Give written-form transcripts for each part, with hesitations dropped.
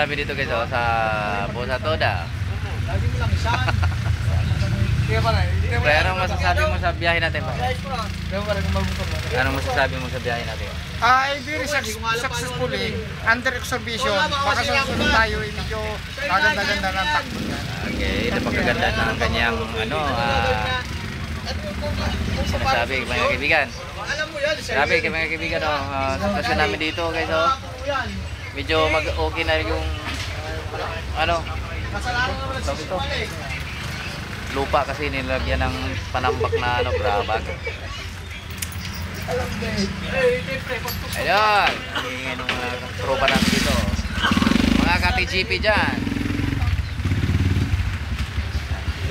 namin dito guys, oh, sa Bosa Toda. Lagi mo lang isaan. Kaya pa na. Pre, anong masasabi mo sa biyahe natin ba? Kaya pa rin kung magbukas mo. Anong masasabi mo sa biyahe natin? Very successfully under exhibition. Baka sunod tayo, medyo maganda-ganda ng takbo niya. Okay, napakaganda ng kanyang ano, sinasabi mga kaibigan. Alam mo yan. Grabe kayo mga kaibigan, sitwasyon namin dito guys, oh. Medyo okay na yung ano, Kasalanan naman tawag ito, lupa kasi nilagyan ng panambak na ano, brabag. Ayun, hingin ng mga tropa namin dito. Mga ka-TGP dyan.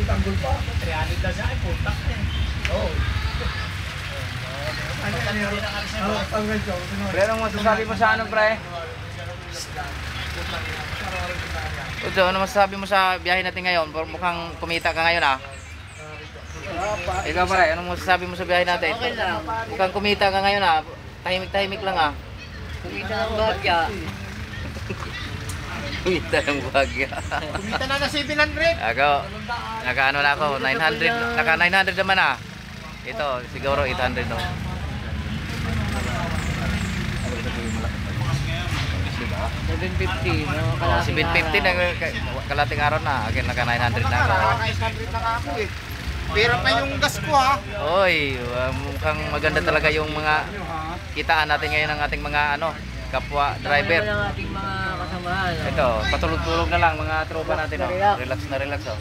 Tanggol pa. 300 na siya. Ay, puntak na eh. Oo. Pre, anong masasabi mo sa ano, pre? Udo, ano masasabi mo sa biyahe natin ngayon? Mukhang kumita ka ngayon, ah. Ikaw, pre, anong masasabi mo sa biyahe natin? Okay lang. Mukhang kumita ka ngayon, ah. Tahimik-tahimik lang, ah. Kumita ng bagya. Kumita ng bagya. Kumita na 700. Ako, naka-ano na ako, 900, naka 900 naman, ah. Ito, siguro 800 no. 750. Oh, 750 na kalating araw na. Akin naka 900 na ako. Naka-100 na ako eh. Pero pa yung gas ko ha. Oy, mukhang maganda talaga yung mga kitaan natin ngayon ng ating mga ano, kapwa driver. Ano lang ating mga kasamahan. Ito, patulog-tulog na lang mga tropa natin, oh. Relax na relax, oh.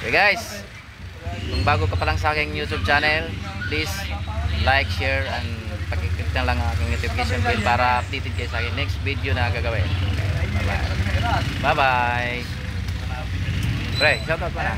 Okay guys, kung bago ka pa lang sa aking YouTube channel, please like, share, and pakiclick na lang ang aking notification bell para updated kayo sa aking next video na gagawin. Okay, bye bye. Pre, shoutout pa na.